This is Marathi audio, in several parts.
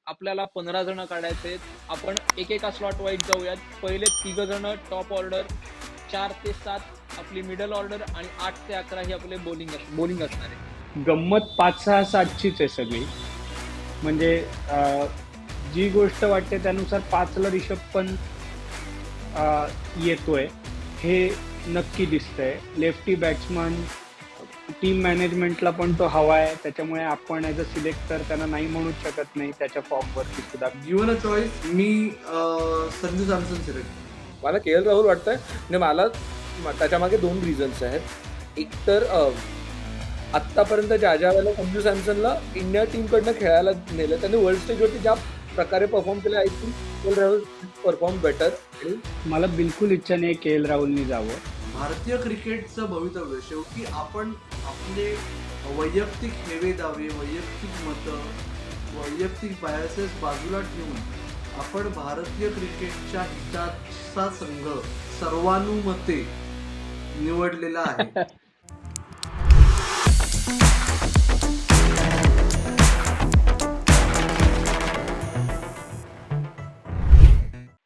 आपल्याला 15 जण काढायचे आहेत. आपण एकेका स्लॉट वाईज जाऊयात. पहिले 3 जण टॉप ऑर्डर, 4 ते 7 आपली मिडल ऑर्डर आणि 8 ते 11 ही आपले बॉलिंग असणार आहे. गंमत 5-6-7चीच आहे सगळी. म्हणजे जी गोष्ट वाटते त्यानुसार 5ला रिषभ पंत येतोय हे नक्की दिसतंय. लेफ्टी बॅट्समन टीम मॅनेजमेंटला पण तो हवा आहे, त्याच्यामुळे आपण ॲज अ सिलेक्टर त्यांना नाही म्हणूच शकत नाही त्याच्या फॉर्मवरती सुद्धा. Given a choice me Sanju Samson select. मला के एल राहुल वाटतंय. म्हणजे मला त्याच्या मागे 2 रिझन्स आहेत. एक तर आत्तापर्यंत ज्या वेळेला संजू सॅमसनला इंडिया टीमकडनं खेळायला नेलं, त्यांनी वर्ल्ड स्टेजवरती ज्या प्रकारे परफॉर्म केलं, I think K L Rahul perform better. आणि मला बिलकुल इच्छा नाही के एल राहुलनी जावं. भारतीय क्रिकेटचं भवितव्य शेवटी आपण आपले वैयक्तिक हेवे दावे, वैयक्तिक मतं, वैयक्तिक बायसेस बाजूला ठेवून आपण भारतीय क्रिकेटच्या हिताचा संघ सर्वानुमते निवडलेला आहे.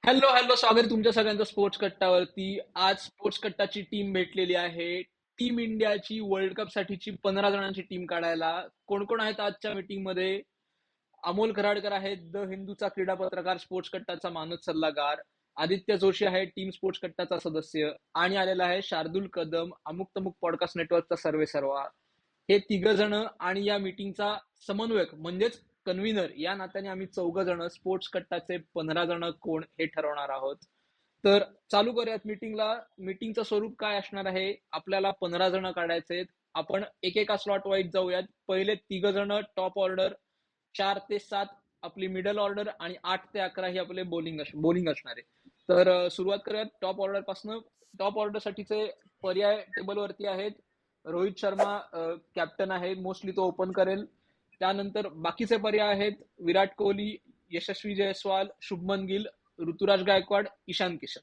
हॅलो स्वागत तुमच्या सगळ्यांचं स्पोर्ट्स कट्टावरती. आज स्पोर्ट्स कट्टाची टीम भेटलेली आहे. टीम इंडियाची वर्ल्ड कप साठीची 15 जणांची टीम काढायला. कोण कोण आहेत आजच्या मीटिंग मध्ये? अमोल खराडकर आहेत, द हिंदूचा क्रीडा पत्रकार, स्पोर्ट्स कट्टाचा मानद सल्लागार. आदित्य जोशी आहे, टीम स्पोर्ट्स कट्टाचा सदस्य. आणि आलेला आहे शार्दुल कदम, अमुक तमुक पॉडकास्ट नेटवर्कचा सर्वेसर्वा. हे 3 जण आणि या मीटिंगचा समन्वयक म्हणजेच कन्व्हिनर या नात्याने आम्ही 4 जण स्पोर्ट्स कट्टाचे 15 जण कोण हे ठरवणार आहोत. तर चालू करूयात मीटिंगला. मीटिंगचं स्वरूप काय असणार आहे? आपल्याला 15 जण काढायचे आहेत. आपण एकेका स्लॉट वाईज जाऊयात. पहिले 3 जण टॉप ऑर्डर, 4 ते 7 आपली मिडल ऑर्डर आणि 8 ते 11 ही आपले बॉलिंग असणार आहे. तर सुरुवात करूयात टॉप ऑर्डर पासून. टॉप ऑर्डर साठीचे पर्याय टेबलवरती आहेत. रोहित शर्मा कॅप्टन आहे, मोस्टली तो ओपन करेल. त्यानंतर बाकीचे पर्याय आहेत विराट कोहली, यशस्वी जयस्वाल, शुभमन गिल, ऋतुराज गायकवाड, ईशान किशन.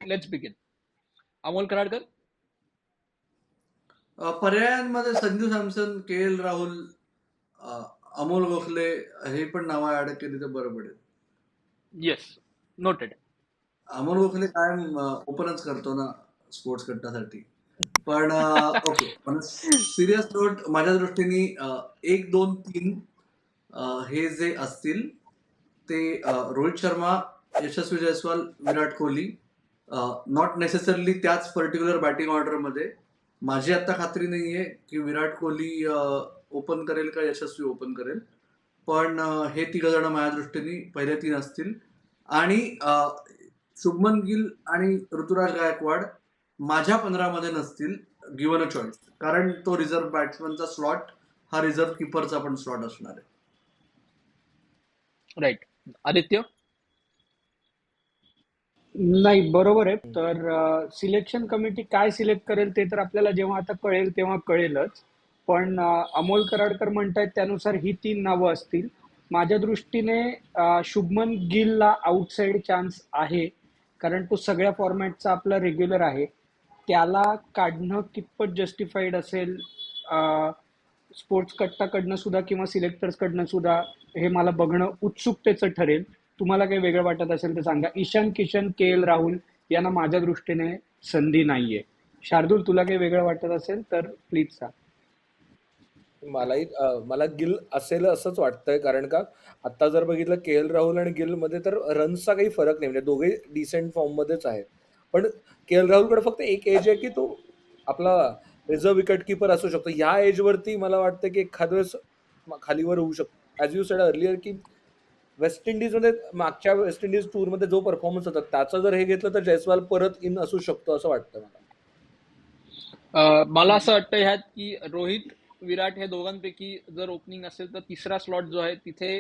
Let's begin. अमोल कराडकर. पर्यायांमध्ये संजू सॅमसन, के एल राहुल, अमोल गोखले हे पण नावं ऍड केली तर बरं पडेल. Yes, noted. अमोल गोखले कायम ओपनच करतो ना स्पोर्ट्स कट्टासाठी. पण ओके, पण सिरियस नोट माझ्या दृष्टीने 1, 2, 3 हे जे असतील ते रोहित शर्मा, यशस्वी जयस्वाल, विराट कोहली. नॉट नेसेसरली त्याच पर्टिक्युलर बॅटिंग ऑर्डरमध्ये. माझी आता खात्री नाहीये की विराट कोहली ओपन करेल का यशस्वी ओपन करेल, पण हे 3 जण माझ्या दृष्टीने पहिले 3 असतील. आणि शुभमन गिल आणि ऋतुराज गायकवाड माझ्या 15 मध्ये नसतील गिव्हन अ चॉईस, कारण तो रिझर्व्ह बॅट्समनचा स्लॉट हा रिझर्व्ह किपरचा पण स्लॉट असणार आहे. राईट. आदित्य. नाही, बरोबर आहे. तर सिलेक्शन कमिटी काय सिलेक्ट करेल ते तर आपल्याला जेव्हा आता कळेल तेव्हा कळेलच. पण अमोल कराडकर म्हणतायत त्यानुसार ही 3 नावं असतील. माझ्या दृष्टीने शुभमन गिलला आउटसाइड चान्स आहे, कारण तो सगळ्या फॉर्मॅटचा आपला रेग्युलर आहे. त्याला काढणं कितपत जस्टिफाईड असेल स्पोर्ट्स कट्टाकडनं सुद्धा किंवा सिलेक्टर्सकडनं सुद्धा हे मला बघणं उत्सुकतेचं ठरेल. तुम्हाला काही वेगळं वाटत असेल तर सांगा. ईशान किशन, के एल राहुल यांना माझ्या दृष्टीने संधी नाहीये. शार्दूल, तुला काही वेगळं वाटत असेल तर प्लीज सांग. मला गिल असेल असंच वाटतंय, कारण का आता जर बघितलं के एल राहुल आणि गिल मध्ये तर रन्सचा काही फरक नाही, म्हणजे दोघे डिसेंट फॉर्म मध्येच आहेत. पण के एल राहुलकडे फक्त एक एज आहे की तो आपला रिझर्व्ह विकेट किपर असू शकतो. ह्या एज वरती मला वाटतं की एखाद वेळेस खालीवर होऊ शकतो. ॲज यू सेड अर्लियर की वेस्ट इंडिजमध्ये मागच्या वेस्ट इंडिज टूरमध्ये जो परफॉर्मन्स होता त्याचा जर हे घेतलं तर जयस्वाल परत इन असू शकतो असं वाटतं मला. मला असं वाटतं ह्यात की रोहित, विराट हे दोघांपैकी जर ओपनिंग असेल तर तिसरा स्लॉट जो आहे तिथे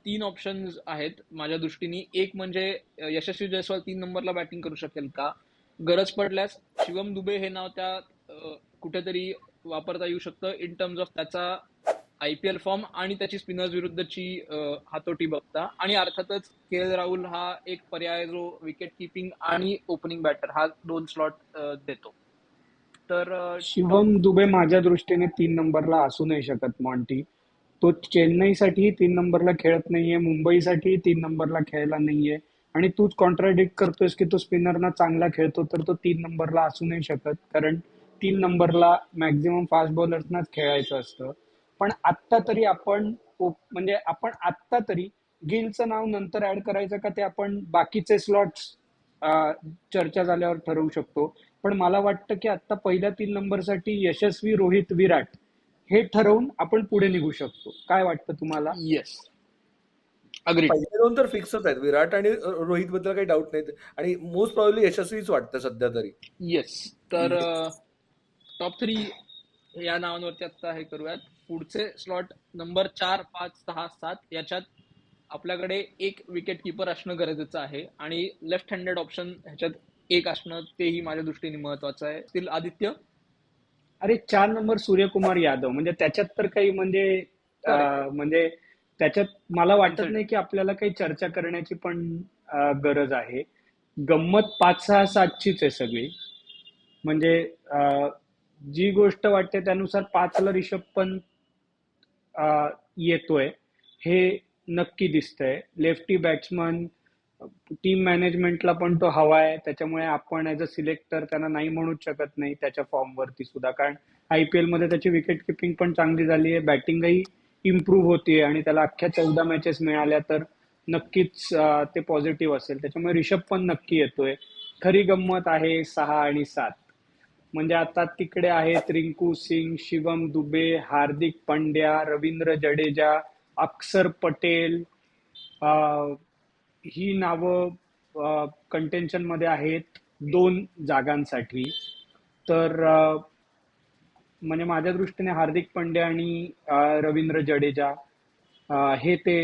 3 ऑप्शन्स आहेत माझ्या दृष्टीने. एक म्हणजे यशस्वी जयस्वाल 3 नंबरला बॅटिंग करू शकेल का? गरज पडल्यास शिवम दुबे हे नाव त्या कुठेतरी वापरता येऊ शकतं इन टर्म्स ऑफ त्याचा IPL फॉर्म आणि त्याची स्पिनर्स विरुद्धची हातोटी बघता. आणि अर्थातच के एल राहुल हा एक पर्याय जो विकेट किपिंग आणि ओपनिंग बॅटर हा 2 स्लॉट देतो. तर शिवम दुबे माझ्या दृष्टीने 3 नंबरला असू नाही शकत मॉन्टी. तो चेन्नईसाठी 3 नंबरला खेळत नाहीये, मुंबईसाठी 3 नंबरला खेळला नाहीये, आणि तूच कॉन्ट्राडिक्ट करतोयस की तो स्पिनरना चांगला खेळतो, तर तो 3 नंबरला असू नाही शकत, कारण 3 नंबरला मॅक्झिमम फास्ट बॉलर्सनाच खेळायचं असतं. पण आत्ता तरी आपण म्हणजे आपण आत्ता तरी गिलचं नाव नंतर ऍड करायचं का ते आपण बाकीचे स्लॉट्स चर्चा झाल्यावर ठरवू शकतो. पण मला वाटतं की आता पहिल्या 3 नंबरसाठी यशस्वी रोहित विराट हे ठरवून आपण पुढे निघू शकतो. काय वाटतं तुम्हाला? Yes, agreed. पहिले दोन तर फिक्सच आहेत, विराट आणि रोहित बद्दल काही डाऊट नाही, आणि मोस्ट प्रॉब्ली यशस्वीच वाटतं सध्या तरी. येस, तर टॉप 3 या नावांवरती आता हे करूयात. पुढचे स्लॉट नंबर 4, 5, 6, 7 याच्यात आपल्याकडे एक विकेट किपर असणं गरजेचं आहे, आणि लेफ्ट हँडेड ऑप्शन ह्याच्यात एक असणं तेही माझ्या दृष्टीने महत्वाचं आहे. स्टील आदित्य. अरे 4 नंबर सूर्यकुमार यादव, म्हणजे त्याच्यात तर काही म्हणजे त्याच्यात मला वाटत नाही की आपल्याला काही चर्चा करण्याची पण गरज आहे. गंमत 5-6-7चीच आहे सगळी. म्हणजे जी गोष्ट वाटते त्यानुसार 5ला रिषभ पंत येतोय हे नक्की दिसतंय. लेफ्टी बॅट्समन, टीम मॅनेजमेंटला पण तो हवाय, त्याच्यामुळे आपण ऍज अ सिलेक्टर त्यांना नाही म्हणूच शकत नाही त्याच्या फॉर्मवरती सुद्धा, कारण IPL मध्ये त्याची विकेट किपिंग पण चांगली झाली आहे, बॅटिंगही इम्प्रूव्ह होतीये, आणि त्याला अख्ख्या 14 मॅचेस मिळाल्या तर नक्कीच ते पॉझिटिव्ह असेल. त्याच्यामुळे रिषभ पण नक्की येतोय. खरी गंमत आहे 6 आणि 7. म्हणजे आता तिकडे आहेत रिंकू सिंग, शिवम दुबे, हार्दिक पांड्या, रवींद्र जडेजा, अक्षर पटेल. अं, ही नावं कंटेन्शन मध्ये आहेत 2 जागांसाठी. तर म्हणजे माझ्या दृष्टीने हार्दिक पांड्या आणि रवींद्र जडेजा हे ते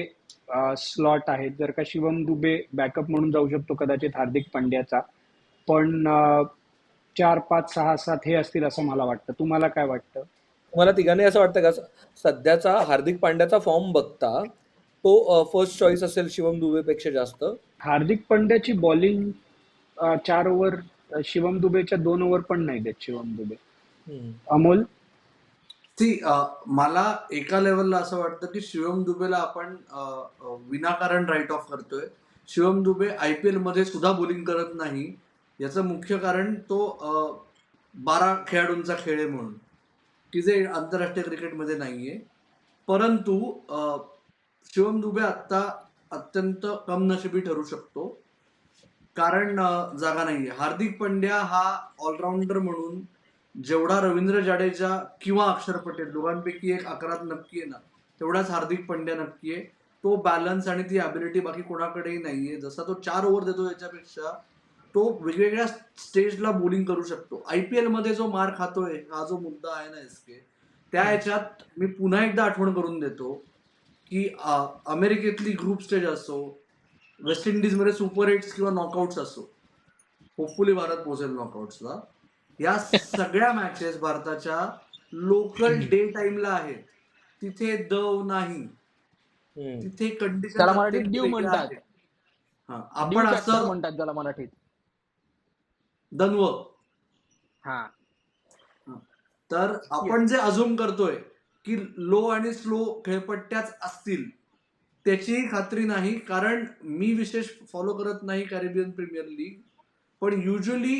स्लॉट आहेत. जर का शिवम दुबे बॅकअप म्हणून जाऊ शकतो कदाचित हार्दिक पांड्याचा, पण 4, 5, 6, 7 हे असतील असं मला वाटतं. तुम्हाला काय वाटतं? तुम्हाला तिघांनी असं वाटतं का सध्याचा हार्दिक पांड्याचा फॉर्म बघता तो फर्स्ट चॉईस असेल शिवम दुबेपेक्षा जास्त? हार्दिक पांड्याची बॉलिंग 4 ओव्हर, शिवम दुबेच्या 2 ओव्हर पण नाही देत शिवम दुबे. अमोल? ती मला एका लेवलला असं वाटतं की शिवम दुबेला आपण विनाकारण राईट ऑफ करतोय. शिवम दुबे IPL मध्ये सुद्धा बॉलिंग करत नाही, याचं मुख्य कारण तो 12 खेळाडूंचा खेळ आहे म्हणून, की जे आंतरराष्ट्रीय क्रिकेटमध्ये नाहीये. परंतु शिवम दुबे आत्ता अत्यंत कमनशिबी ठरू शकतो, कारण जागा नाहीये. हार्दिक पांड्या हा ऑलराऊंडर म्हणून जेवढा रवींद्र जाडेजा किंवा अक्षर पटेल दोघांपैकी एक 11 नक्की आहे ना, तेवढाच हार्दिक पांड्या नक्की आहे. तो बॅलन्स आणि ती ॲबिलिटी बाकी कोणाकडेही नाहीये. जसा तो 4 ओव्हर देतो याच्यापेक्षा तो वेगवेगळ्या स्टेजला बॉलिंग करू शकतो. IPL मध्ये जो मार खातोय, हा जो मुद्दा आहे ना SK, त्या ह्याच्यात मी पुन्हा एकदा आठवण करून देतो की अमेरिकेतली ग्रुप स्टेज असो, वेस्ट इंडिजमध्ये सुपर 8 किंवा नॉकआउट्स असो, होपफुली भारत पोहोचेल नॉकआउट्सला, या सगळ्या मॅचेस भारताच्या लोकल डे टाइमला आहेत. तिथे दव नाही, तिथे कंडिशन त्याला मराठीत अत्यंत ड्यू वेगळ्या म्हणतात. आहेत. ड्यू आपण फॅक्टर असं म्हणतात त्याला मराठीत. दनव हा, तर आपण जे अझूम करतोय की लो आणि स्लो खेळपट्ट्याच असतील, त्याचीही खात्री नाही. कारण मी विशेष फॉलो करत नाही कॅरिबियन प्रीमियर लीग, पण युजली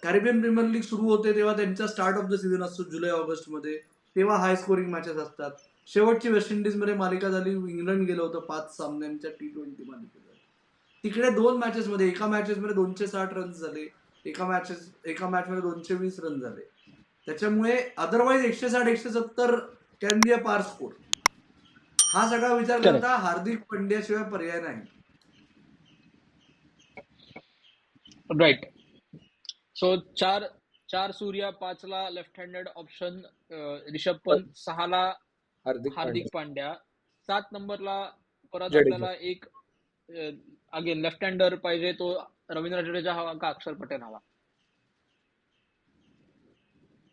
कॅरिबियन प्रीमियर लीग सुरू होते तेव्हा त्यांचा स्टार्ट ऑफ द सीझन असतो जुलै ऑगस्ट मध्ये, तेव्हा हाय स्कोरिंग मॅचेस असतात. शेवटची वेस्ट इंडिजमध्ये मालिका झाली, इंग्लंड गेलं होतं 5 सामन्यांच्या T20 मालिकेत. तिकडे 2 मॅचेसमध्ये, एका मॅचेसमध्ये 260 रन्स झाले, एका मॅचमध्ये 220 रन झाले. त्याच्यामुळे अदरवाईज 160-170 कॅन बी अ पार स्कोर. हा सगळा विचार करता हार्दिक पांड्याशिवाय पर्याय नाही. राईट. सो 4 सूर्या, 5ला left handed option Rishabh Pant, 6ला हार्दिक पांड्या, 7 नंबरला परत जडेजा. आपल्याला एक अगेन लेफ्ट हँडर पाहिजे. तो रवींद्र जडेजा हवा का अक्षर पटेल हवा?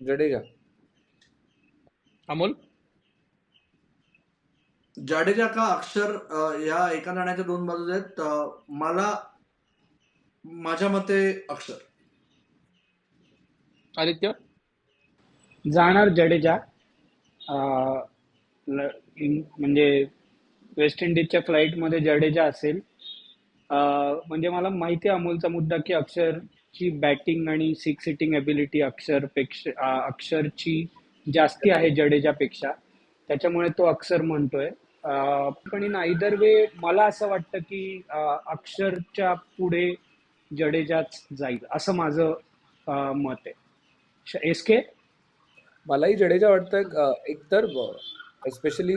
जडेजा. अमोल? जाडेजा का अक्षर, या एका नाण्याच्या 2 बाजू आहेत. माझ्या मते अक्षर. आदित्य? जाणार जडेजा. म्हणजे वेस्ट इंडिजच्या फ्लाईटमध्ये जडेजा असेल. म्हणजे मला माहिती आहे अमोलचा मुद्दा की अक्षरची बॅटिंग आणि सिक्स हिटिंग एबिलिटी अक्षरची जास्ती आहे जडेजापेक्षा, त्याच्यामुळे तो अक्षर म्हणतोय. पण इन आयदर वे मला असं वाटतं की अक्षरच्या पुढे जडेजाच जाईल असं माझं मत आहे. एस के. मलाही जडेजा वाटतं एकतर एस्पेशली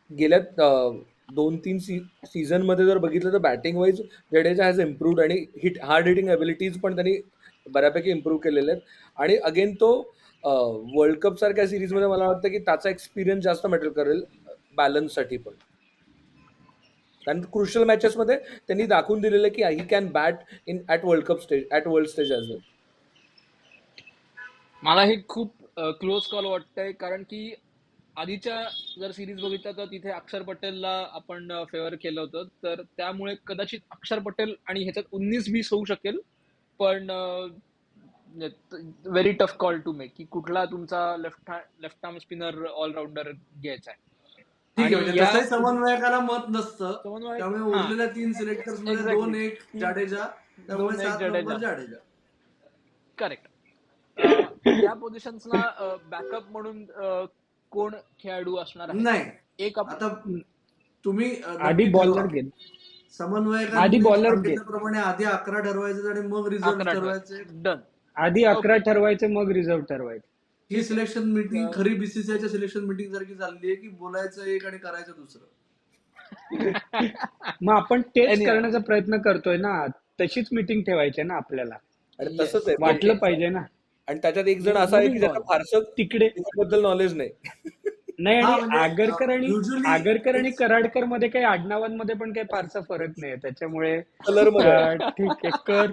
गेल्या 2-3 सीझन मध्ये जर बघितलं तर batting wise Jadeja has improved आणि हार्ड हिटिंग एबिलिटीज पण त्यांनी बऱ्यापैकी इम्प्रूव्ह केलेले आहेत. आणि अगेन तो वर्ल्ड कप सारख्या सिरीज मध्ये मला वाटतं की त्याचा एक्सपिरियन्स जास्त मॅटर करेल बॅलन्ससाठी पण. कारण क्रुशियल मॅचेस मध्ये त्यांनी दाखवून दिलेलं की he can bat in at World Cup stage at world stage as well. मला हे खूप क्लोज कॉल वाटतंय, कारण की आधीच्या जर सिरीज बघितलं तर तिथे अक्षर पटेलला आपण फेवर केलं होतं, तर त्यामुळे कदाचित अक्षर पटेल आणि ह्याच्यात 19-20 होऊ शकेल. पण very tough call to make की कुठला तुमचा लेफ्ट आर्म स्पिनर ऑलराऊंडर घ्यायचा आहे. ठीक आहे, आणि म्हणजे या तसंही समन्वयकाला मत नसतं, समन्वय त्यामुळे हा उरलेल्या 3 सिलेक्टर्स मध्ये एक्झॅक्टली 2-1 जाडेजा, त्यामुळे 2-1 7 जडेजा. नंबर जाडेजा. करेक्ट. या पोझिशन्सला बॅकअप म्हणून कोण खेळाडू असणार आहे? नाही, एक आता तुम्ही आधी नक्की ठरवा. बॉलर घेईल. आधी समन्वयकांनी बॉलर घेईल. सांगितल्याप्रमाणे आधी 11 ठरवायचे आणि मग रिझल्ट 11 ठरवायचे. डन. आधी 11 ओके. ठरवायचे मग रिझर्व्ह ठरवायचे. ही ठीक आहे. सिलेक्शन मीटिंग खरी बीसीसीआयच्या सिलेक्शन मीटिंग सारखी चालली आहे की बोलायचं एक आणि करायचं दुसरं. मग आपण तेच Anyhow. करण्याचा प्रयत्न करतोय ना, तशीच मीटिंग ठेवायची आहे ना आपल्याला, आणि Yes. तसंच आहे. वाटलं Okay. पाहिजे ना. आणि त्याच्यात एक जण असा आहे की Moving ज्याला on. फारसं तिकडे त्याच्याबद्दल नॉलेज नाही. नाही. हा, आणि म्हणजे आगरकर युजली आणि कराडकर मध्ये काही आडनावांमध्ये पण काही फारसा फरक नाही, त्याच्यामुळे कलर मध्ये ठीक आहे.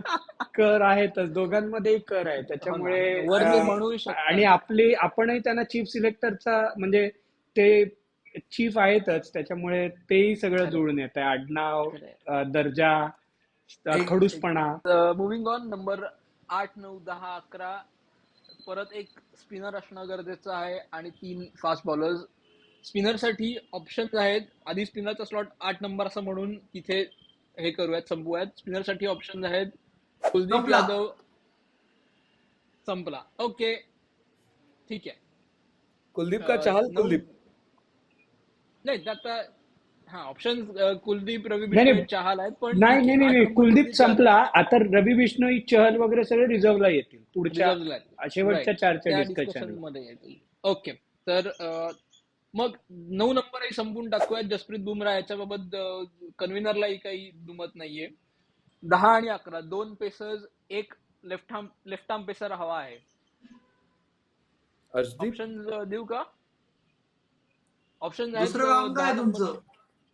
कर आहेतच, दोघांमध्येही कर आहे, हो ना. त्याच्यामुळे वर ते म्हणू शकतात. आणि आपणही त्यांना चीफ सिलेक्टरचा म्हणजे ते चीफ आहेतच, त्याच्यामुळे तेही सगळं खरंय. जुळून येत आहे. आडनाव, खरंय. दर्जा, एक खडूसपणा. Moving on. नंबर 8, 9, 10, 11 परत एक स्पिनर असणं गरजेचं आहे आणि 3 फास्ट बॉलर्स. स्पिनरसाठी ऑप्शन्स आहेत. आधी स्पिनरचा स्लॉट 8 नंबर असं म्हणून तिथे हे करूयात, संपवूयात. स्पिनरसाठी ऑप्शन्स आहेत. कुलदीप संपला. यादव. संपला. ओके, ठीक आहे. कुलदीप का चहाल? कुलदीप नाही आता हा ऑप्शन कुलदीप, रवी नाही बिश्नोई, चहाल आहेत. पण नाही ठीक नाही आहे, 8 नाही नंबर कुलदीप कुलदीप संपला. आता रवी बिश्नोई, चहल वगैरे सगळे रिझर्व्हला येतील पुढच्या रिझर्व्हला आहेत. शेवटच्या Right. चारच्या त्या डिस्कशन. डिस्कशन मध्ये येतील. ओके, तर मग 9 नंबरही संपून टाकूयात. जसप्रीत बुमराह याच्याबाबत कन्व्हिनरलाही काही दुमत नाहीये. 10 आणि 11 2 पेसर्स, एक लेफ्ट आर्म पेसर हवा आहे. अर्शदीप. ऑप्शन देऊ का? ऑप्शन दुसरं काम काय 10 नंबर तुमचं,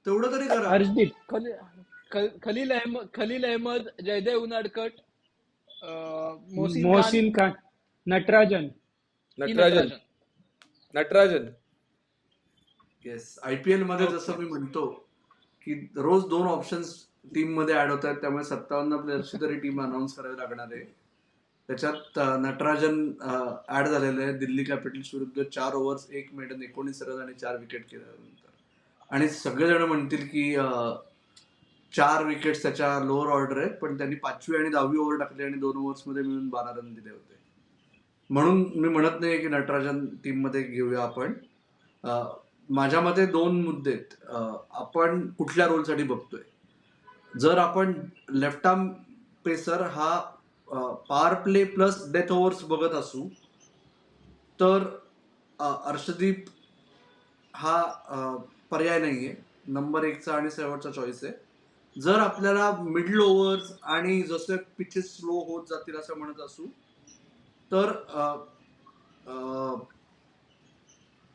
तेवढं तरी करा. हर्षदीप, खलील अहमद, जयदेव उनाडकट, मोहसिन खान, मोहसिन खान, नटराजन. की नटराजन. नटराजन. येस, आयपीएल मध्ये Okay. जसं मी म्हणतो की रोज 2 ऑप्शन्स टीम मध्ये ऍड होत आहेत, त्यामुळे 57 प्लेयर्सची तरी टीम अनाऊन्स करावी लागणार आहे. त्याच्यात नटराजन ऍड झालेले आहे. दिल्ली कॅपिटल्स विरुद्ध 4 ओव्हर्स 1 मेडन 19 रन आणि 4 विकेट केल्यानंतर. आणि सगळेजण म्हणतील की 4 विकेट्स त्याच्या लोअर ऑर्डर आहेत, पण त्यांनी 5वी आणि 10वी ओव्हर टाकली आणि 2 ओव्हर्स मध्ये मिळून 12 रन दिले होते. म्हणून मी म्हणत नाही की नटराजन टीम मध्ये घेऊया आपण. माझ्या मते 2 मुद्दे आहेत. आपण कुठल्या रोलसाठी बघतोय. जर आपण लेफ्ट आर्म पेसर हा power play plus death overs बघत असू तर अर्शदीप हा पर्याय नाहीये. नंबर 1चा आणि शेवटचा चॉईस आहे. जर आपल्याला मिडल ओव्हर्स आणि जसं पिचेस स्लो होत जातील असं म्हणत असू तर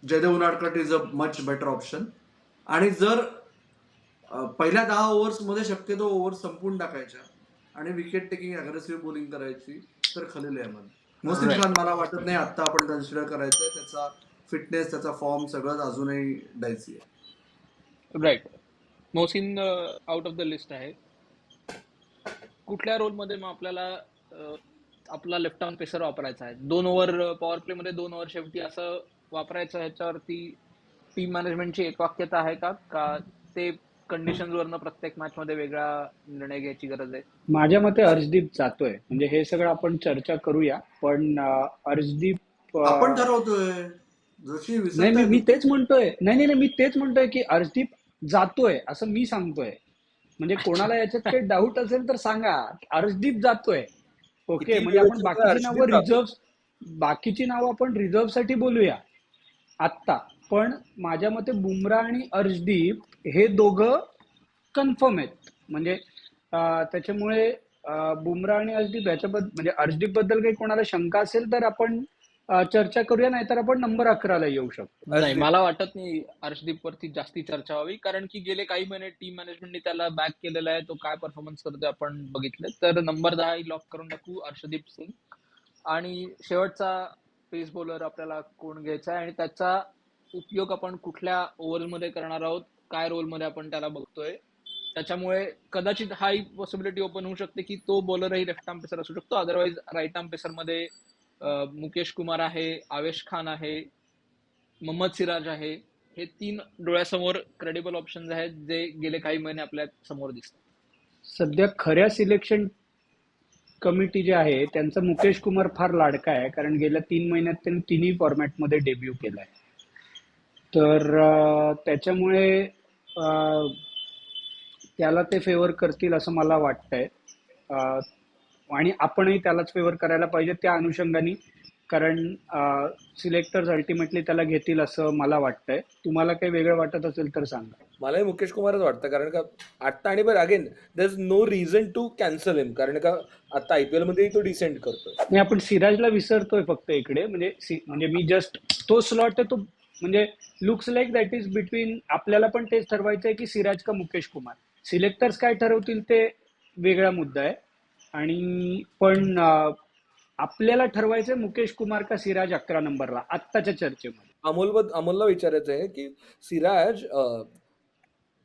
Jaydev Unadkat is a much better option. आणि जर पहिल्या 10 ओव्हर्स मध्ये शक्यतो ओव्हर संपून टाकायच्या आणि विकेट टेकिंग अग्रेसिव्ह बॉलिंग करायची तर खलील अहमद. मोहसिन खान मला वाटत नाही आता आपण कन्सिडर करायचंय. त्याचा फिटनेस, त्याचा फॉर्म सगळं अजूनही डायसी आहे. Right. Mohsin out of the list आहे. कुठल्या रोलमध्ये मग आपल्याला आपला लेफ्ट आर्म पेसर वापरायचा आहे? 2 ओव्हर पॉवर प्ले मध्ये 2 ओव्हर शेवटी असं वापरायचं, ह्याच्यावरती टीम मॅनेजमेंटची एक वाक्यता आहे का ते कंडिशन्स वरनं प्रत्येक मॅच मध्ये वेगळा निर्णय घ्यायची गरज आहे? माझ्या मते अर्शदीप जातोय. म्हणजे हे सगळं आपण चर्चा करूया, पण अर्शदीप आपण ठरवतोय. जोशी नाही, विसरताय मी तेच तुम्ही. म्हणतोय. नाही नाही, मी तेच म्हणतोय की अर्शदीप जातोय असं मी सांगतोय. म्हणजे कोणाला याच्यात काही डाऊट असेल तर सांगा. अर्शदीप जातोय. ओके, किती म्हणजे वेळ आपण असेल तर बाकीची अर्शदीप नावं जातो. बाकीची नावं आपण रिझर्व साठी बोलूया आत्ता. पण माझ्या मते बुमराह आणि अर्शदीप हे दोघं कन्फर्म आहेत. म्हणजे त्याच्यामुळे बुमराह आणि अर्शदीप याच्याबद्दल, म्हणजे अर्शदीप बद्दल काही कोणाला शंका असेल तर आपण चर्चा करूया, नाहीतर आपण नंबर 11ला येऊ शकतो. नाही, अर्शदीप. मला वाटत नाही अर्शदीप वरती जास्ती चर्चा व्हावी, कारण की गेले काही महिने टीम मॅनेजमेंटने त्याला बॅक केलेला आहे. तो काय परफॉर्मन्स करतोय आपण बघितलं. तर नंबर 10 लॉक करून टाकू, अर्शदीप सिंग. आणि शेवटचा पेस बॉलर आपल्याला कोण घ्यायचा आहे आणि त्याचा उपयोग आपण कुठल्या ओव्हरमध्ये करणार आहोत, काय रोलमध्ये आपण त्याला बघतोय, त्याच्यामुळे कदाचित हा एक पॉसिबिलिटी ओपन होऊ शकते की तो बॉलरही लेफ्ट आर्म पेसर असू शकतो. अदरवाईज राईट आर्म पेसर मध्ये मुकेश कुमार आहे, आवेश खान आहे, मोहम्मद सिराज आहे. हे 3 डोळ्यासमोर क्रेडिबल ऑप्शन्स आहेत जे गेले काही महिने आपल्या समोर दिसतात. सध्या खऱ्या सिलेक्शन कमिटी जे आहे त्यांचा मुकेश कुमार फार लाडका आहे, कारण गेल्या 3 महिन्यात त्यांनी तिन्ही फॉर्मॅटमध्ये डेब्यू केलाय. तर त्याच्यामुळे त्याला ते फेवर करतील असं मला वाटतंय. आणि आपणही त्यालाच फेवर करायला पाहिजे त्या अनुषंगाने, कारण सिलेक्टर्स अल्टिमेटली त्याला घेतील असं मला वाटतंय. तुम्हाला काही वेगळं वाटत असेल तर सांगा. मलाही मुकेश कुमारच वाटतं, कारण का आता आणि बरं again there is no reason to cancel him, कारण का आता IPL मध्येही तो डिसेंड करतोय. नाही, आपण सिराजला विसरतोय फक्त इकडे. म्हणजे मी जस्ट तो स्लॉट आहे तो, म्हणजे looks like that is between. आपल्याला पण तेच ठरवायचं आहे की सिराज का मुकेश कुमार. सिलेक्टर्स काय ठरवतील ते वेगळा मुद्दा आहे. आणि पण आपल्याला ठरवायचंय मुकेश कुमार का सिराज 11 नंबरला आत्ताच्या चर्चेमध्ये. अमोलला विचारायचं आहे की Siraj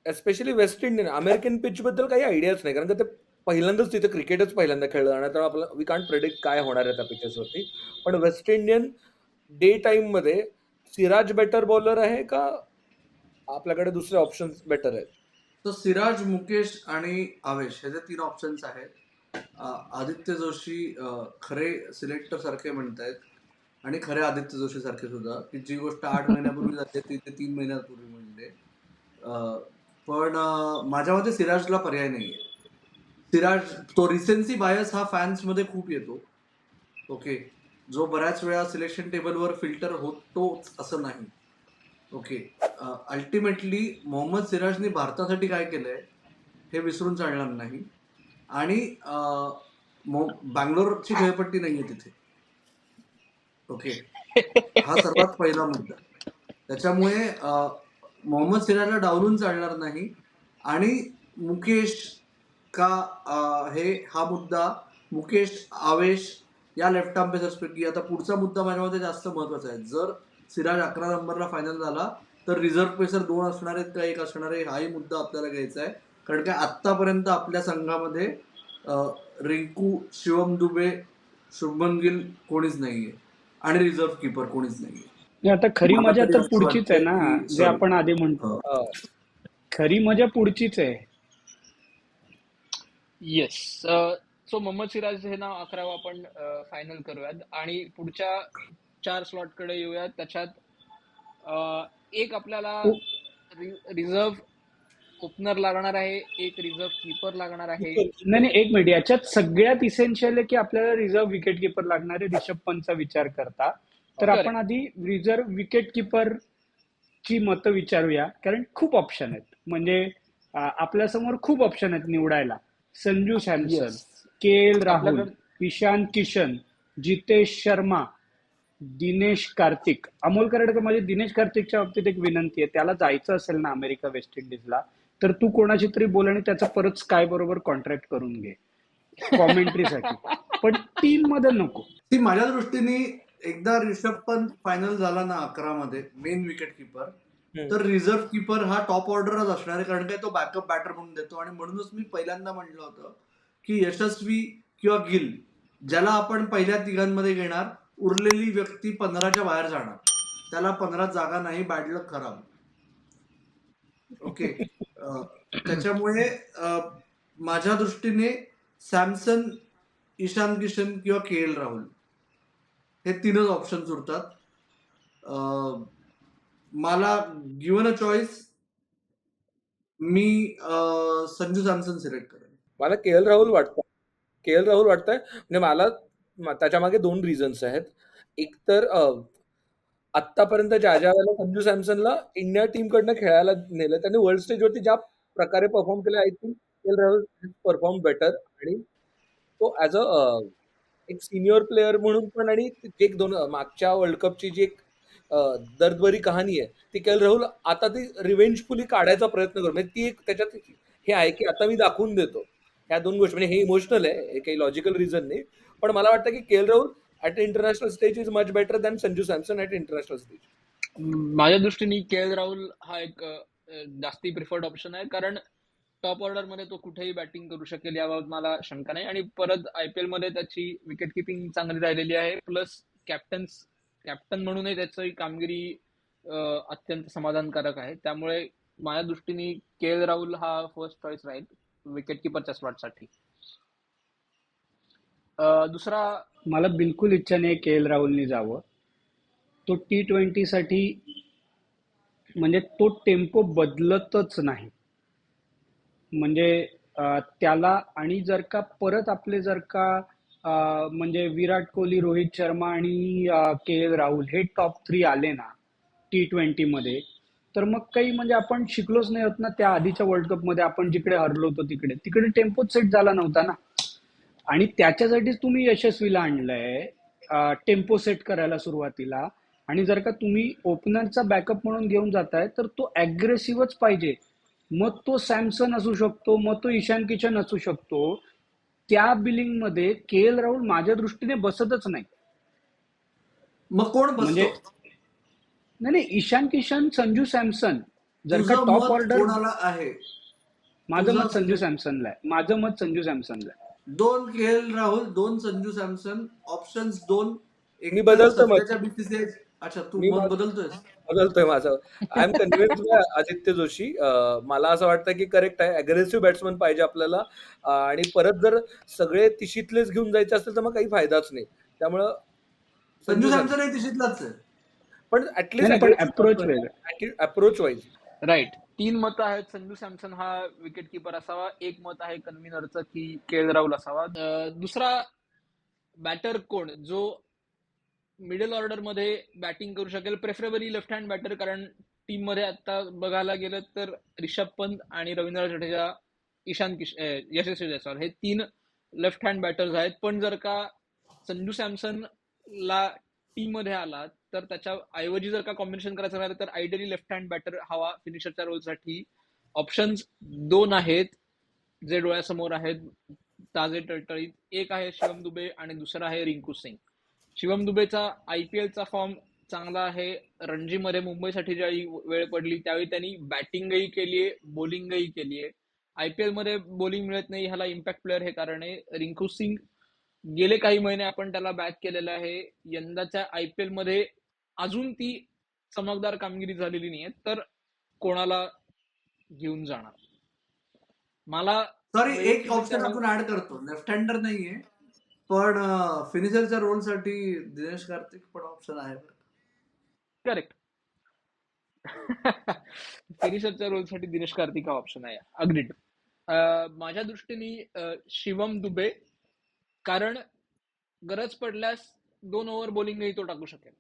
especially West Indian American pitch बद्दल काही आयडियाच नाही, कारण का ते पहिल्यांदाच तिथे क्रिकेटच पहिल्यांदा खेळलं आणि तर आपलं वी कांट प्रेडिक्ट काय होणार आहे त्या पिचेसवरती. पण वेस्ट इंडियन डे टाइम मध्ये सिराज बेटर बॉलर आहे का आपल्याकडे दुसरे ऑप्शन्स बेटर आहेत? तर सिराज, मुकेश आणि आवेश हे जे 3 ऑप्शन्स आहेत. आदित्य जोशी खरे सिलेक्टर सारखे म्हणतायत आणि खरे आदित्य जोशी सारखे सुद्धा, की जी गोष्ट 8 महिन्यापूर्वी जाते ती ते 3 महिन्यापूर्वी म्हणते. पण माझ्या मते सिराजला पर्याय नाहीये. सिराज तो रिसेन्सी बायस हा फॅन्स मध्ये खूप येतो. ओके, जो बऱ्याच वेळा सिलेक्शन टेबलवर फिल्टर होतोच असं नाही. ओके, अल्टिमेटली मोहम्मद सिराजने भारतासाठी काय केलंय हे विसरून चालणार नाही. आणि बँगलोरची खेळपट्टी नाहीये तिथे. ओके, हा सर्वात पहिला मुद्दा. त्याच्यामुळे मोहम्मद सिराजला डावलून चालणार नाही. आणि मुकेश का हा मुद्दा, मुकेश, आवेश या लेफ्ट आर्म पेसर्सपैकी आता पुढचा मुद्दा माझ्या मते जास्त महत्वाचा आहे. जर सिराज 11 नंबरला फायनल झाला तर रिझर्व्ह पेसर 2 असणार आहेत का 1 असणार आहे, हाही मुद्दा आपल्याला घ्यायचा आहे. कारण काय आतापर्यंत आपल्या संघामध्ये रिंकू, शिवम दुबे, शुभमन गिल कोणीच नाहीये आणि रिझर्व्ह कीपर कोणीच नाहीये. आता खरी मला मजा तरी तर असं पुढचीच आहे वाटतंय ना, की जे आपण आधी सॉरी म्हणतो. खरी मजा पुढचीच आहे. येस. सो मोहम्मद सिराज हे नाव 11 आपण फायनल करूयात आणि पुढच्या 4 स्लॉट कडे येऊयात. त्याच्यात एक आपल्याला रिझर्व्ह ओपनर लागणार आहे, एक रिझर्व्ह कीपर लागणार आहे. नाही, एक मिनिट. याच्यात सगळ्यात इसेन्शियल आहे की आपल्याला रिझर्व्ह विकेट कीपर लागणार आहे रिषभ पंतचा विचार करता. तर Correct. आपण आधी रिझर्व्ह विकेट कीपर ची मतं विचारूया, कारण खूप ऑप्शन आहेत. म्हणजे आपल्यासमोर खूप ऑप्शन आहेत निवडायला. संजू सॅमसन, Yes. KL राहुल, आपल्याकडे ईशान किशन, जितेश शर्मा, दिनेश कार्तिक. अमोल कराडकर, माझी दिनेश कार्तिकच्या बाबतीत एक विनंती आहे. त्याला जायचं असेल ना अमेरिका वेस्ट इंडिजला, तर तू कोणाशी तरी बोल आणि त्याचं परत स्काय बरोबर कॉन्ट्रॅक्ट करून घे कॉमेंट्रीसाठी. पण टीम मध्ये नको. ती माझ्या दृष्टीने एकदा ऋषभ पंत फायनल झाला ना 11 मध्ये मेन विकेट कीपर, तर रिझर्व्ह कीपर हा टॉप ऑर्डरच असणार आहे. कारण काय तो बॅकअप बॅटर म्हणून देतो. आणि म्हणूनच मी पहिल्यांदा म्हटलं होतं की यशस्वी किंवा गिल ज्याला आपण पहिल्या तिघांमध्ये घेणार, उरलेली व्यक्ती 15च्या बाहेर जाणार. त्याला 15 जागा नाही, बॅड लक खराब. ओके. त्याच्यामुळे माझ्या दृष्टीने सॅमसन, ईशान किशन किंवा के एल राहुल हे तीनच ऑप्शन्स उरतात. मला given a choice me Sanju Samson select करेन. मला के एल राहुल वाटतंय म्हणजे मला त्याच्या मागे 2 रिझन्स आहेत. एक तर आत्तापर्यंत ज्या वेळेला संजू सॅमसनला इंडिया टीमकडनं खेळायला नेलं त्यांनी वर्ल्ड स्टेजवरती ज्या प्रकारे परफॉर्म केलं, I think K L Rahul perform better. आणि तो ऍज अ एक सिनियर प्लेअर म्हणून पण, आणि एक दोन मागच्या वर्ल्ड कपची जी एक दर्दभरी कहाणी आहे ती के एल राहुल आता ती रिव्हेंजफुली काढायचा प्रयत्न करू, म्हणजे ती एक त्याच्यात हे आहे की आता मी दाखवून देतो. ह्या 2 गोष्टी म्हणजे हे इमोशनल आहे, हे काही लॉजिकल रिझन नाही. पण मला वाटतं की K L Rahul at international stage is much better than Sanju Samson at international stage. माझ्या दृष्टीने के एल राहुल हा एक जास्ती प्रिफर्ड ऑप्शन आहे, कारण टॉप ऑर्डर मध्ये तो कुठेही बॅटिंग करू शकेल याबाबत मला शंका नाही. आणि परत आयपीएल मध्ये त्याची विकेट किपिंग चांगली राहिलेली आहे. प्लस कॅप्टन म्हणूनही त्याची कामगिरी अत्यंत समाधानकारक आहे. त्यामुळे माझ्या दृष्टीने के एल राहुल हा फर्स्ट चॉईस राहील विकेट किपरच्या स्लॉटसाठी. दुसरा मला बिलकुल इच्छा नाही के एल राहुलनी जावं. तो T20 साठी म्हणजे तो टेम्पो बदलतच नाही. म्हणजे त्याला, आणि जर का परत आपले जर का म्हणजे विराट कोहली, रोहित शर्मा आणि के एल राहुल हे टॉप 3 आले ना T20 मध्ये, तर मग काही म्हणजे आपण शिकलोच नाही होत ना. त्या आधीच्या वर्ल्ड कप मध्ये आपण जिकडे हरलो होतो तिकडे टेम्पोच सेट झाला नव्हता ना. आणि त्याच्यासाठीच तुम्ही यशस्वीला आणलंय टेम्पो सेट करायला सुरुवातीला. आणि जर का तुम्ही ओपनरचा बॅकअप म्हणून घेऊन जाताय तर तो अग्रेसिव्हच पाहिजे. मग तो सॅमसन असू शकतो, मग तो ईशान किशन असू शकतो. त्या बिलिंग मध्ये के एल राहुल माझ्या दृष्टीने बसतच नाही. मग कोण म्हणजे बसतो? नाही, ईशान किशन, संजू सॅमसन जर का तुझं टॉप मत ऑर्डर. कोणाला आहे? माझं तुझं मत संजू सॅमसनला आहे. माझं मत संजू सॅमसनला आहे. 2 के एल राहुल, 2 संजू सॅमसन, ऑप्शन्स 2. मी एक तर बदलतो मत. सध्याच्या बीसीसीआय. अच्छा, तू मी मत माझं बदलतोयस? बदलतोय माझं. I am convince by Aditya Joshi. मला असं वाटतं की करेक्ट आहे, अग्रेसिव्ह बॅट्समन पाहिजे आपल्याला. आणि परत जर सगळे तिशीतलेच घेऊन जायचे असेल तर मग काही फायदाच नाही. त्यामुळं संजू संजू सॅमसन सॅमसन. हे तिशीतलाच आहे. पण नाही ऍटलीस्ट नाही, पण अप्रोच अग्रेसिव्ह वेगळं. Approach wise. राईट, 3 मतं आहेत. संजू सॅमसन हा विकेट किपर असावा. 1 मत आहे कन्व्हिनरचं की के एल राहुल असावा. दुसरा बॅटर कोण जो मिडल ऑर्डर मध्ये बॅटिंग करू शकेल, प्रेफरेबली लेफ्ट हँड बॅटर, कारण टीम मध्ये आता बघायला गेलं तर रिषभ पंत आणि रवींद्र जडेजा, यशस्वी जयस्वाल हे 3 लेफ्ट हँड बॅटर्स आहेत. पण जर का संजू सॅमसन ला टीम मध्ये आला तर त्याच्या ऐवजी जर का कॉम्बिनेशन करायचं झालं तर आयडियली लेफ्ट हँड बॅटर हवा फिनिशरच्या रोलसाठी. ऑप्शन्स 2 आहेत जे डोळ्यासमोर आहेत ताजे टळटळीत. एक आहे शिवम दुबे आणि दुसरा आहे रिंकू सिंग. शिवम दुबेचा आयपीएलचा फॉर्म चांगला आहे. रणजीमध्ये मुंबईसाठी ज्यावेळी वेळ पडली त्यावेळी त्यांनी बॅटिंगही केलीये, बॉलिंगही केलीये. आयपीएल मध्ये बॉलिंग मिळत नाही ह्याला इम्पॅक्ट प्लेअर हे कारण आहे. रिंकू सिंग गेले काही महिने आपण त्याला बॅक केलेलं आहे. यंदाच्या आयपीएल मध्ये अजून ती चमकदार कामगिरी झालेली नाहीये, तर कोणाला घेऊन जाणार? मला सॉरी, एक वैयक्तिकरित्या ऑप्शन आपण ऍड करतो. लेफ्ट हँडर नाहीये, पण फिनिशरच्या रोलसाठी दिनेश कार्तिक पण ऑप्शन आहे. करेक्ट. फिनिशरच्या रोलसाठी दिनेश कार्तिक हा ऑप्शन आहे. अग्रीड. माझ्या दृष्टीने शिवम दुबे, कारण गरज पडल्यास 2 ओव्हर बॉलिंगही तो टाकू शकेल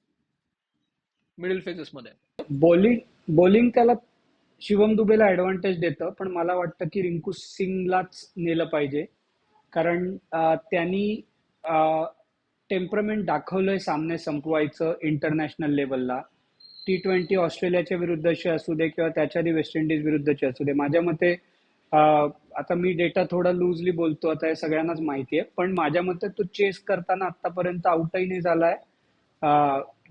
मिडल फेजेस मध्ये. बॉलिंग त्याला शिवम दुबेला ऍडव्हान्टेज देतं, पण मला वाटतं की रिंकू सिंगलाच नेलं पाहिजे. कारण त्यांनी टेम्परमेंट दाखवलंय सामने संपवायचं इंटरनॅशनल लेवलला. T20 ऑस्ट्रेलियाच्या विरुद्धचे असू दे किंवा त्याच्या आधी वेस्ट इंडिज विरुद्धचे असू दे. माझ्या मते आता मी डेटा थोडा लूजली बोलतो, आता हे सगळ्यांनाच माहिती आहे, पण माझ्या मते तो चेस करताना आतापर्यंत आउटही नाही झालाय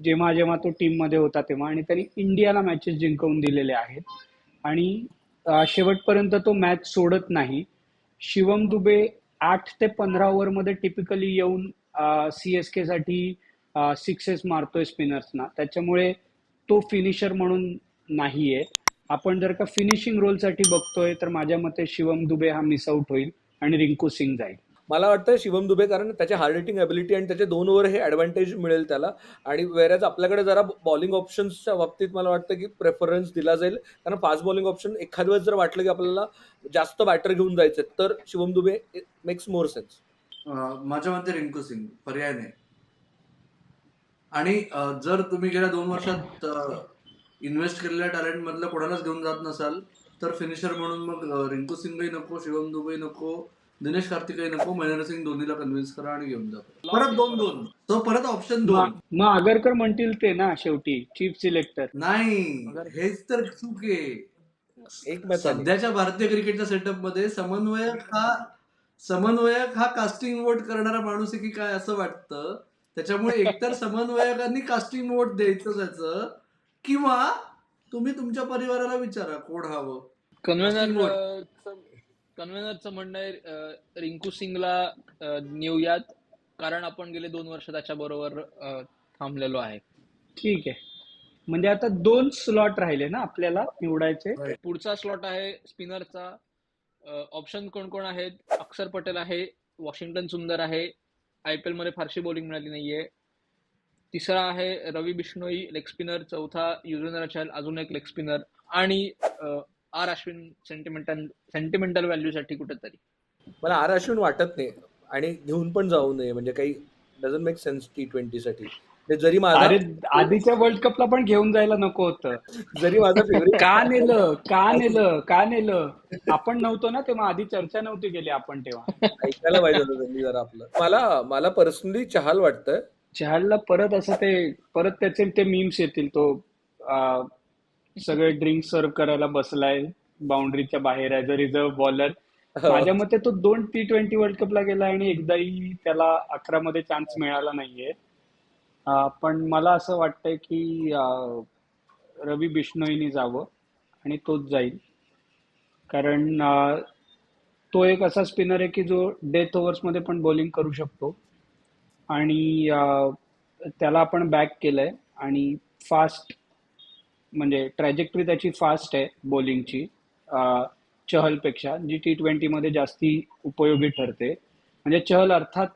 जेव्हा जेव्हा तो टीम मध्ये होता तेव्हा. आणि त्यांनी इंडियाला मॅचेस जिंकवून दिलेले आहेत. आणि शेवटपर्यंत तो मॅच सोडत नाही. शिवम दुबे 8 ते 15 ओव्हरमध्ये टिपिकली येऊन सीएसके साठी सिक्सेस मारतोय स्पिनर्सना. त्याच्यामुळे तो फिनिशर म्हणून नाहीये. आपण जर का फिनिशिंग रोलसाठी बघतोय तर माझ्या मते शिवम दुबे हा मिस आउट होईल आणि रिंकू सिंग जाईल. मला वाटतं शिवम दुबे, कारण त्याचे हार्ड हिटिंग ॲबिलिटी आणि त्याचे 2 ओव्हर हे ॲडव्हान्टेज मिळेल त्याला. आणि वेरॅज आपल्याकडे जरा बॉलिंग ऑप्शन्सच्या बाबतीत मला वाटतं की प्रेफरन्स दिला जाईल, कारण फास्ट बॉलिंग ऑप्शन एखाद्या वेळेस जर वाटलं की आपल्याला जास्त बॅटर घेऊन जायचे तर Shivam Dubey makes more sense. माझ्या मते रिंकू सिंग पर्याय नाही. आणि जर तुम्ही गेल्या 2 वर्षात इन्व्हेस्ट केलेल्या टॅलेंट मधलं कोणालाच घेऊन जात नसाल तर फिनिशर म्हणून मग रिंकू सिंगही नको, शिवम दुबे नको, दिनेश कार्तिकही नको, महेंद्र सिंग धोनीला कन्व्हिन्स करा आणि घेऊन जा. परत 2-2. तो परत ऑप्शन 2. मग आगरकर म्हणतील ते ना शेवटी चीफ सिलेक्टर. नाही, हेच तर चूक आहे. एक मॅच आली. सध्याच्या भारतीय क्रिकेटच्या सेटअप मध्ये समन्वयक हा कास्टिंग वोट करणारा माणूस आहे की काय असं वाटतं. त्याच्यामुळे एकतर समन्वयकांनी कास्टिंग वोट द्यायचं त्याचं, किंवा तुम्ही तुमच्या परिवाराला विचारा कोण हवं. कन्व्हेनरचं म्हणणं आहे रिंकू सिंगला नेऊयात, कारण आपण गेले 2 वर्ष त्याच्या बरोबर थांबलेलो आहे. ठीक आहे, म्हणजे आता 2 स्लॉट राहिले ना आपल्याला निवडायचे. पुढचा स्लॉट आहे स्पिनरचा. ऑप्शन कोण कोण आहेत? अक्षर पटेल आहे, वॉशिंग्टन सुंदर आहे, IPL मध्ये फारशी बॉलिंग मिळाली नाहीये. तिसरा आहे रवी बिश्नोई लेग स्पिनर, चौथा युजवेंद्र चहल अजून एक लेग स्पिनर, आणि आर अश्विन सेंटिमेंटल व्हॅल्यूसाठी कुठेतरी. मला आर अश्विन वाटत नाही आणि घेऊन पण जाऊ नये, म्हणजे काही डझंट मेक सेन्स T20 साठी. जरी माझा आधीच्या वर्ल्ड कपला पण घेऊन जायला नको होतं. जरी माझा फेवरेट का नेलं आपण नव्हतो ना तेव्हा, आधी चर्चा नव्हती गेली आपण तेव्हा. ऐकायला पाहिजे होतं त्यांनी जरा आपलं. मला पर्सनली चहल वाटतंय. चहलला परत त्याचे ते मीम्स येतील, तो सगळे ड्रिंक सर्व करायला बसलाय, बाउंड्रीच्या बाहेर आहे, जर रिझर्व्ह बॉलर. माझ्या मते तो 2 T20 वर्ल्ड कपला गेला आणि एकदाही त्याला 11 मध्ये चान्स मिळाला नाहीये. पण मला असं वाटतंय की रवी बिश्नोईनी जावं आणि तोच जाईल, कारण तो एक असा स्पिनर आहे की जो डेथ ओव्हर्स मध्ये पण बॉलिंग करू शकतो आणि त्याला आपण बॅक केलंय आणि फास्ट, म्हणजे ट्रॅजेक्टरी त्याची फास्ट आहे बॉलिंगची चहलपेक्षा, जी T20 मध्ये जास्ती उपयोगी ठरते. म्हणजे चहल अर्थात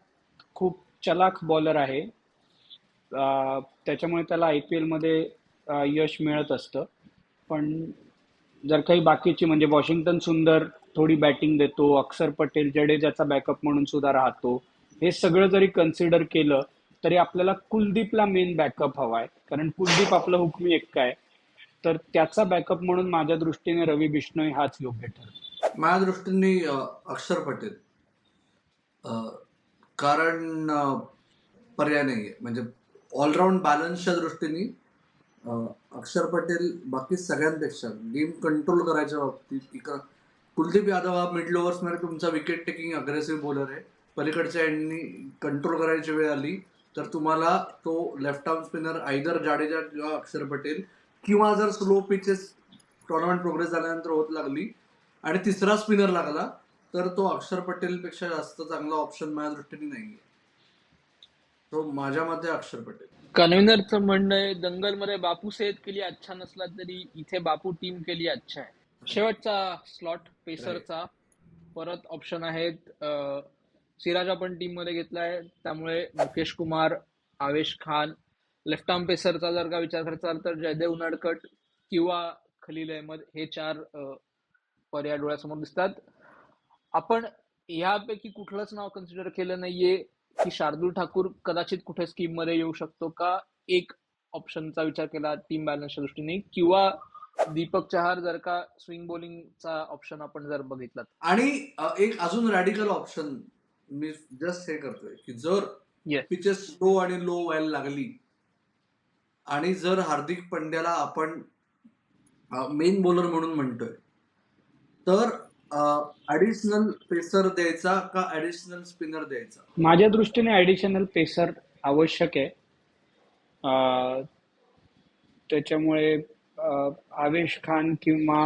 खूप चलाख बॉलर आहे, त्याच्यामुळे त्याला IPL मध्ये यश मिळत असतं. पण जर काही बाकीची, म्हणजे वॉशिंग्टन सुंदर थोडी बॅटिंग देतो, अक्षर पटेल जडेजाचा बॅकअप म्हणून सुद्धा राहतो, हे सगळं जरी कन्सिडर केलं तरी आपल्याला कुलदीपला मेन बॅकअप हवाय, कारण कुलदीप आपलं हुकमी एक्का आहे. तर त्याचा बॅकअप म्हणून माझ्या दृष्टीने रवी बिश्नोई हाच योग्य ठरतो. माझ्या दृष्टीने अक्षर पटेल, कारण पर्याय नाहीये. म्हणजे ऑलराऊंड बॅलन्सच्या दृष्टीने अक्षर पटेल बाकी सगळ्यांपेक्षा गेम कंट्रोल करायच्या बाबतीत. कुलदीप यादव हा मिडल ओव्हर्स मध्ये तुमचा विकेट टेकिंग अग्रेसिव्ह बॉलर आहे. पलीकडच्या एंडनी कंट्रोल करायची वेळ आली तर तुम्हाला तो left arm spinner either Jadeja किंवा अक्षर पटेल, किंवा जर स्लो पिचेस टुर्नामेंट प्रोग्रेस झाल्यानंतर होत लागली आणि तिसरा स्पिनर लागला तर तो अक्षर पटेल पेक्षा जास्त चांगला ऑप्शन माझ्या दृष्टीने नाहीये. तो माझ्या मते अक्षर पटेल. कन्व्हेनरचं म्हणणं आहे दंगलमध्ये बापू सेहत के लिए अच्छा नसला तरी इथे बापू टीम के लिए अच्छा आहे. शेवटचा स्लॉट पेसरचा. परत ऑप्शन आहेत, सिराज आपण टीम मध्ये घेतलाय त्यामुळे मुकेश कुमार, आवेश खान. लेफ्ट आर्म पेसरचा जर का विचार करायचा तर जयदेव उनाडकट किंवा खलील अहमद, हे 4 पर्याय डोळ्यासमोर दिसतात. आपण यापैकी कुठलंच नाव कन्सिडर केलं नाहीये की शार्दूल ठाकूर कदाचित कुठे स्कीम मध्ये येऊ शकतो का, एक ऑप्शनचा विचार केला टीम बॅलन्सच्या दृष्टीने, किंवा दीपक चहार जर का स्विंग बॉलिंगचा ऑप्शन आपण जर बघितला. आणि एक अजून रॅडिकल ऑप्शन मी जस्ट हे करतोय की जर पिचेस स्लो आणि लो व्हायला लागली आणि जर हार्दिक पंड्याला आपण मेन बॉलर म्हणून म्हणतोय तर ऍडिशनल पेसर द्यायचा का ऍडिशनल स्पिनर द्यायचा? माझ्या दृष्टीने ऍडिशनल पेसर आवश्यक आहे. त्याच्यामुळे आवेश खान किंवा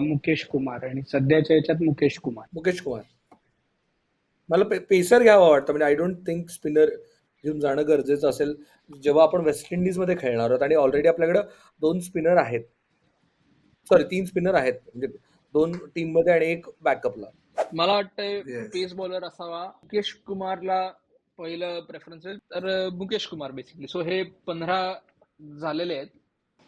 मुकेश कुमार, आणि सध्याच्या याच्यात मुकेश कुमार मला पेसर घ्यावा वाटतं. म्हणजे आय डोंट थिंक स्पिनर घेऊन जाणं गरजेचं असेल जेव्हा आपण वेस्ट इंडिज मध्ये खेळणार आहोत आणि ऑलरेडी आपल्याकडे 2 स्पिनर आहेत. सॉरी 3 स्पिनर आहेत, म्हणजे 2 टीम मध्ये आणि 1 बॅकअपला. मला वाटतंय येस. पेस बॉलर असावा. मुकेश कुमारला पहिलं प्रेफरन्स आहे, तर मुकेश कुमार बेसिकली. सो हे 15 झालेले आहेत.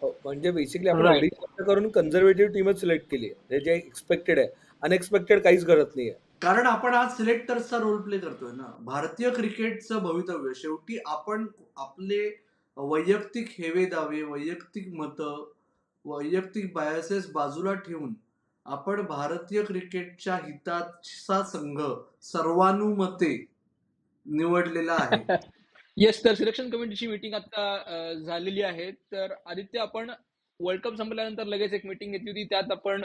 म्हणजे बेसिकली आपण राईट. एवढी चर्चा करून कन्झर्वेटिव्ह टीमच सिलेक्ट केली आहे, जे एक्सपेक्टेड आहे. अनएक्सपेक्टेड काहीच करत नाहीये. कारण आपण आज सिलेक्टर्सचा रोल प्ले करतोय ना. भारतीय क्रिकेटचं भवितव्य शेवटी आपण आपले वैयक्तिक हेवे दावे, वैयक्तिक मतं, वैयक्तिक बायसेस बाजूला ठेवून आपण भारतीय क्रिकेटच्या हिताचा संघ सर्वानुमते निवडलेला आहे. येस, तर सिलेक्शन कमिटीची मीटिंग आता झालेली आहे. तर आदित्य, आपण वर्ल्ड कप संपल्यानंतर लगेच एक मीटिंग घेतली होती. त्यात आपण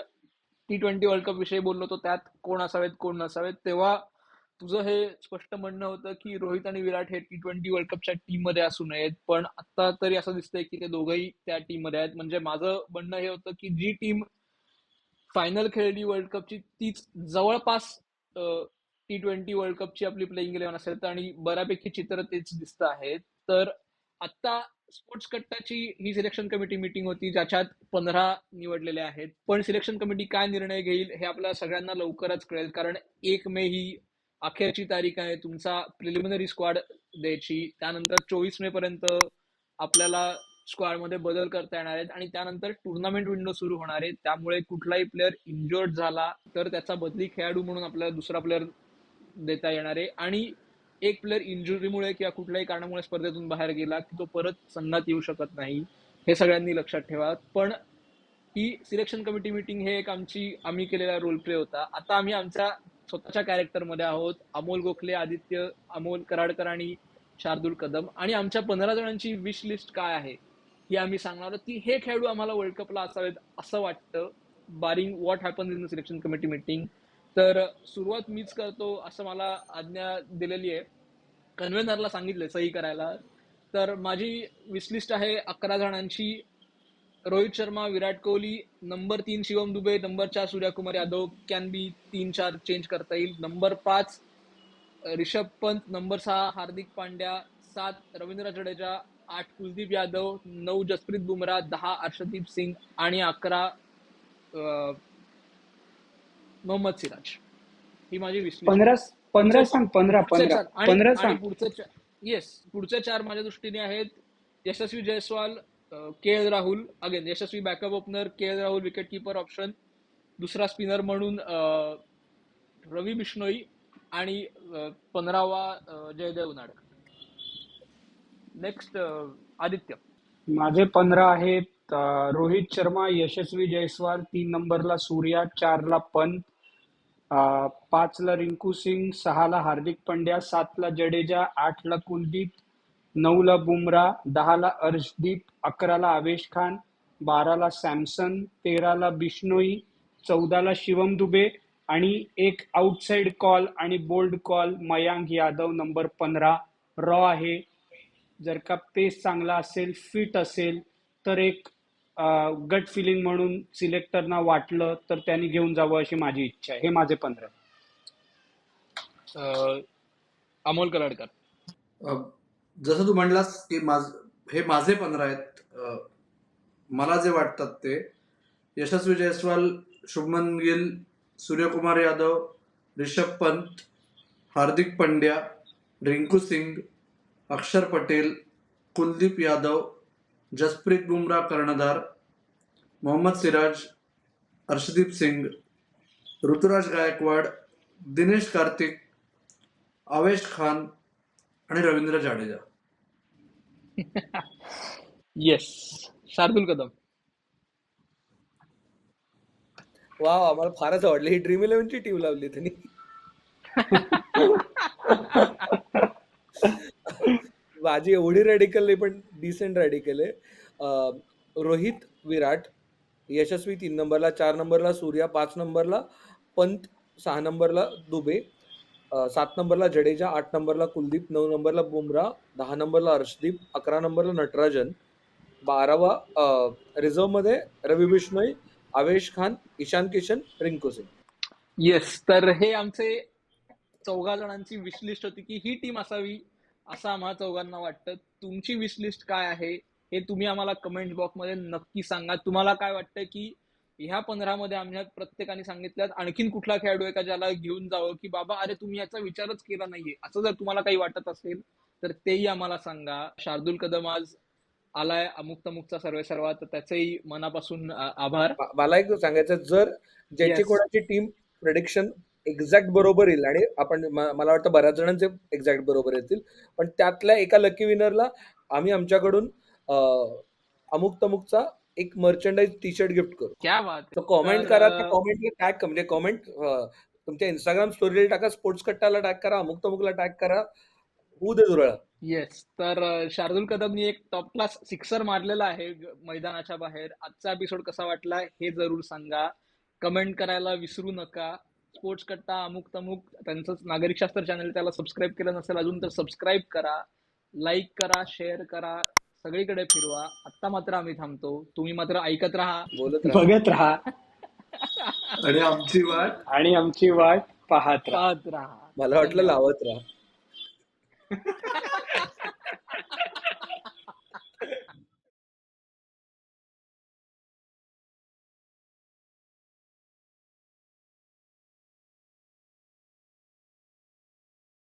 T20 वर्ल्ड कप विषयी बोललो होतो. त्यात कोण असावेत कोण नसावेत. तेव्हा तुझं हे स्पष्ट म्हणणं होतं की रोहित आणि विराट हे T20 वर्ल्ड कपच्या टीम मध्ये असू नयेत. पण आता तरी असं दिसतंय की ते दोघंही त्या टीम मध्ये आहेत. म्हणजे माझं म्हणणं हे होतं की जी टीम फायनल खेळली वर्ल्ड कपची तीच जवळपास T20 वर्ल्ड कपची आपली प्लेइंग 11 असेल. आणि बऱ्यापैकी चित्र तेच दिसत आहेत. तर आता स्पोर्ट्स कट्टाची ही सिलेक्शन कमिटी मीटिंग होती, ज्याच्यात 15 निवडलेले आहेत. पण सिलेक्शन कमिटी काय निर्णय घेईल हे आपल्या सगळ्यांना लवकरच कळेल, कारण 1 मे ही अखेरची तारीख आहे तुमचा प्रिलिमिनरी स्क्वॉड द्यायची. त्यानंतर 24 मे पर्यंत आपल्याला स्क्वॉड मध्ये बदल करता येणार आहेत, आणि त्यानंतर टुर्नामेंट विंडो सुरू होणार आहे. त्यामुळे कुठलाही प्लेअर इंजर्ड झाला तर त्याचा बदली खेळाडू म्हणून आपल्याला दुसरा प्लेअर देता येणार आहे. आणि एक प्लेअर इंजुरीमुळे किंवा कुठल्याही कारणामुळे स्पर्धेतून बाहेर गेला की तो परत संघात येऊ शकत नाही. हे सगळ्यांनी लक्षात ठेवा. पण ही सिलेक्शन कमिटी मीटिंग हे एक आम्ही केलेला रोल प्ले होता. आता आम्ही आमच्या स्वतःच्या कॅरेक्टरमध्ये आहोत. अमोल गोखले, आदित्य, अमोल कराडकर आणि शार्दुल कदम. आणि आमच्या 15 जणांची विश लिस्ट काय आहे ही आम्ही सांगणार आहोत, की हे खेळाडू आम्हाला वर्ल्ड कपला असावेत असं वाटतं, barring what happens in the selection committee meeting. तर सुरुवात मीच करतो असं मला आज्ञा दिलेली आहे. कन्व्हेनरला सांगितलंय सही करायला. तर माझी विशलिस्ट आहे 11 जणांची. Rohit Sharma, Virat Kohli, number 3 Shivam Dube, number 4 Suryakumar Yadav, can be 3-4 change करता येईल. नंबर 5 ऋषभ पंत, नंबर 6 हार्दिक पांड्या, 7 रवींद्र जडेजा, 8 कुलदीप यादव, 9 जसप्रीत बुमराह, 10 अर्शदीप सिंग आणि 11 मोहम्मद सिराज. ही माझी विशलिस्ट. 15 सांग. 15 आणि सांग. पुढचे 4 माझ्या दृष्टीने आहेत Yashasvi Jaiswal, KL. Rahul. Again Yashasvi backup opener, KL. Rahul wicket keeper option. दुसरा स्पिनर म्हणून रवी बिश्नोई. आणि 15वा जयदेव उनाडकर. नेक्स्ट आदित्य. माझे 15 आहेत रोहित शर्मा, यशस्वी जयस्वाल, 3 नंबरला सूर्या, 4ला पंत, 5ला रिंकू सिंग, 6ला हार्दिक पंड्या, 7ला जडेजा, 8ला कुलदीप, 9ला बुमराह, 10ला अर्शदीप, 11ला आवेश खान, 12ला सॅमसन, 13ला बिश्नोई, 14ला शिवम दुबे आणि एक आउटसाइड कॉल आणि bold call Mayank Yadav number 15 raw आहे. जर का पेस चांगला असेल, फिट असेल, तर एक गट फिलिंग म्हणून सिलेक्टरना वाटलं तर त्यांनी घेऊन जावं अशी माझी इच्छा आहे. हे माझे 15. अमोल कराडकर. जसं तू म्हणलास की हे माझे 15 आहेत. मला जे वाटतात ते यशस्वी जयस्वाल, शुभमन गिल, सूर्यकुमार यादव, ऋषभ पंत, हार्दिक पंड्या, रिंकू सिंग, अक्षर पटेल, कुलदीप यादव, जसप्रीत बुमराह कर्णधार, मोहम्मद सिराज, अर्शदीप सिंग, ऋतुराज गायकवाड, दिनेश कार्तिक, आवेश खान आणि रवींद्र जाडेजा. येस. शार्दुल कदम. वा, मला फारच आवडली ही ड्रीम 11 ची टीम लावली त्यांनी. माझी एवढी रॅडिकल नाही, पण डिसेंट रॅडिकल आहे. रोहित, विराट, यशस्वी 3 नंबरला, 4 नंबरला सूर्या, 5 नंबरला पंत, 6 नंबरला दुबे, 7 नंबरला जडेजा, 8 नंबरला कुलदीप, 9 नंबरला बुमराह, 10 नंबरला अर्शदीप, 11 नंबरला नटराजन, 12वा रिझर्व्ह मध्ये रवी बिश्नोई, आवेश खान, ईशान किशन, रिंकू सिंग. येस. तर हे आमचे 14 जणांची विशलिस्ट होती की ही टीम असावी असं आम्हाला 14 वाटतं. तुमची विशलिस्ट काय आहे हे तुम्ही आम्हाला कमेंट बॉक्स मध्ये नक्की सांगा. तुम्हाला काय वाटतं की ह्या 15 मध्ये आम्हाला प्रत्येकाने सांगितलं आणखीन कुठला खेळाडू आहे का ज्याला घेऊन जावं, की बाबा अरे तुम्ही याचा विचारच केला नाहीये, असं जर तुम्हाला काही वाटत असेल तर तेही आम्हाला सांगा. शार्दुल कदम आज आलाय अमुक तमुकचा सर्वे सर्वा, तर त्याचेही मनापासून आभार. मला एक सांगायचं, जर ज्याची Yes. कोणाची टीम प्रेडिक्शन एक्झॅक्ट बरोबर येईल, आणि आपण मला वाटतं बऱ्याच जणांचे एक्झॅक्ट बरोबर येतील, पण त्यातल्या एका लकी विनरला आम्ही आमच्याकडून अमुक तमुकचा एक मर्चंडाईज टी शर्ट गिफ्ट करू. क्या बात आहे. तर कॉमेंट तर, करा, त्या कॉमेंटला टॅग, म्हणजे कॉमेंट तुमच्या इंस्टाग्राम स्टोरीला टाका, स्पोर्ट्स कट्टाला टॅग करा, अमुक तमुकला टॅग करा, होऊ दे जुरळा. येस. तर शार्दुल कदमनी एक टॉप क्लास सिक्सर मारलेला आहे मैदानाच्या बाहेर. आजचा एपिसोड कसा वाटला हे जरूर सांगा. कमेंट करायला विसरू नका. स्पोर्ट्स कट्टा अमुक तमुक त्यांचं नागरिक शास्त्र चॅनल, त्याला सबस्क्राईब केलं नसेल अजून तर सबस्क्राईब करा, लाईक करा, शेअर करा, सगळीकडे फिरवा. आत्ता मात्र आम्ही थांबतो. तुम्ही मात्र ऐकत राहा, बोलत राहा. बघत राहा आणि आमची वाट आणि आमची वाट पाहत राहा. पाहत राहा. मला वाटलं लावत राहा.